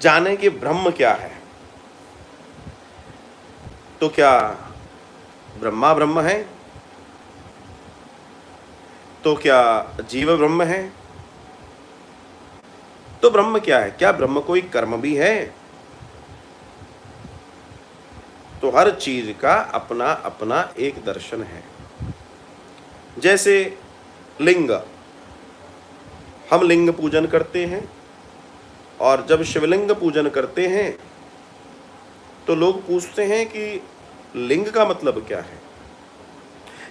जाने कि ब्रह्म क्या है। तो क्या ब्रह्मा ब्रह्म है? तो क्या जीव ब्रह्म है? तो ब्रह्म क्या है? क्या ब्रह्म कोई कर्म भी है? तो हर चीज का अपना अपना एक दर्शन है। जैसे लिंग, हम लिंग पूजन करते हैं, और जब शिवलिंग पूजन करते हैं तो लोग पूछते हैं कि लिंग का मतलब क्या है।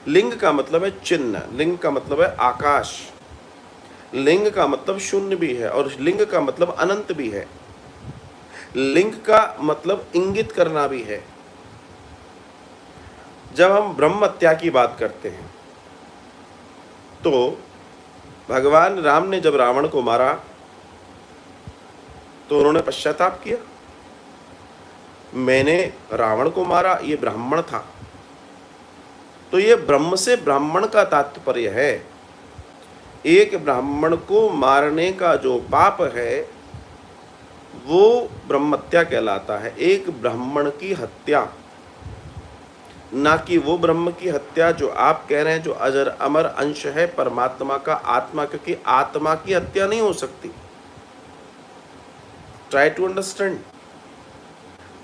लिंग का मतलब है चिन्ह, लिंग का मतलब है आकाश, लिंग का मतलब शून्य भी है, और लिंग का मतलब अनंत भी है, लिंग का मतलब इंगित करना भी है। जब हम ब्रह्म हत्या की बात करते हैं तो भगवान राम ने जब रावण को मारा तो उन्होंने पश्चाताप किया, मैंने रावण को मारा, ये ब्राह्मण था। तो ये ब्रह्म से ब्राह्मण का तात्पर्य है। एक ब्राह्मण को मारने का जो पाप है वो ब्रह्महत्या कहलाता है, एक ब्राह्मण की हत्या, ना कि वो ब्रह्म की हत्या जो आप कह रहे हैं, जो अजर अमर अंश है परमात्मा का, आत्मा, क्योंकि आत्मा की हत्या नहीं हो सकती। Try to understand.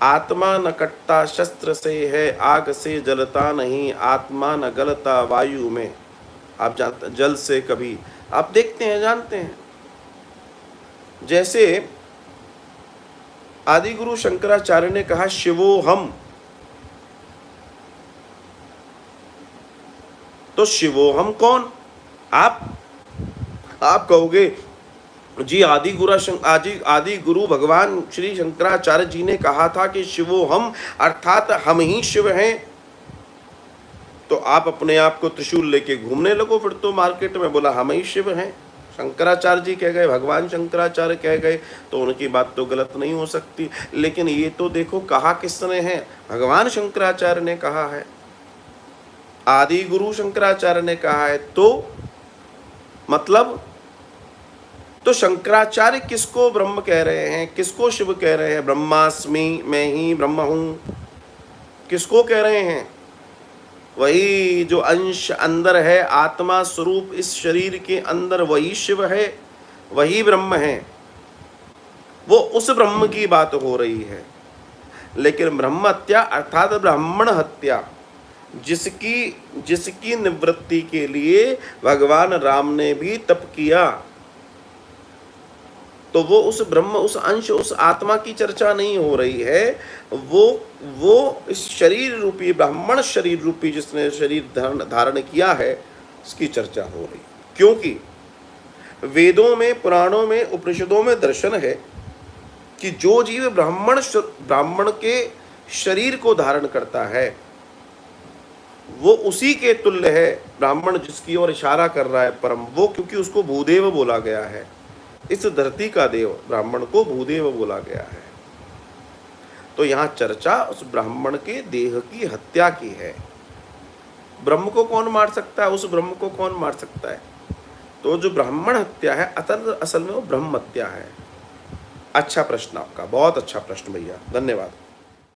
आत्मा न कटता शस्त्र से है, आग से जलता नहीं, आत्मा न गलता वायु में। आप जानते, जल से कभी आप देखते हैं, जानते हैं। जैसे आदि गुरु शंकराचार्य ने कहा शिवोहम, तो शिवोहम कौन? आप कहोगे जी आदि गुरु भगवान श्री शंकराचार्य जी ने कहा था कि शिवोहम, अर्थात हम ही शिव हैं। तो आप अपने आप को त्रिशूल लेके घूमने लगो फिर तो मार्केट में, बोला हम ही शिव हैं। शंकराचार्य जी कह गए, भगवान शंकराचार्य कह गए, तो उनकी बात तो गलत नहीं हो सकती। लेकिन ये तो देखो कहा किसने है? भगवान शंकराचार्य ने कहा है, आदि गुरु शंकराचार्य ने कहा है। तो मतलब तो शंकराचार्य किसको ब्रह्म कह रहे हैं, किसको शिव कह रहे हैं? ब्रह्मास्मि, मैं ही ब्रह्म हूं, किसको कह रहे हैं? वही जो अंश अंदर है, आत्मा स्वरूप इस शरीर के अंदर, वही शिव है, वही ब्रह्म है। वो उस ब्रह्म की बात हो रही है। लेकिन ब्रह्म हत्या अर्थात ब्राह्मण हत्या, जिसकी निवृत्ति के लिए भगवान राम ने भी तप किया, तो वो उस ब्रह्म, उस अंश, उस आत्मा की चर्चा नहीं हो रही है। वो इस शरीर रूपी, ब्राह्मण शरीर रूपी जिसने शरीर धारण किया है, उसकी चर्चा हो रही है। क्योंकि वेदों में, पुराणों में, उपनिषदों में दर्शन है कि जो जीव ब्राह्मण के शरीर को धारण करता है वो उसी के तुल्य है। ब्राह्मण जिसकी ओर इशारा कर रहा है परम, वो, क्योंकि उसको भूदेव बोला गया है। इस धरती का देव ब्राह्मण को भूदेव बोला गया है। तो यहां चर्चा उस ब्राह्मण के देह की हत्या की है। ब्रह्म को कौन मार सकता है? उस ब्रह्म को कौन मार सकता है? तो जो ब्राह्मण हत्या है असल में वो ब्रह्म हत्या है। अच्छा प्रश्न आपका, बहुत अच्छा प्रश्न भैया, धन्यवाद।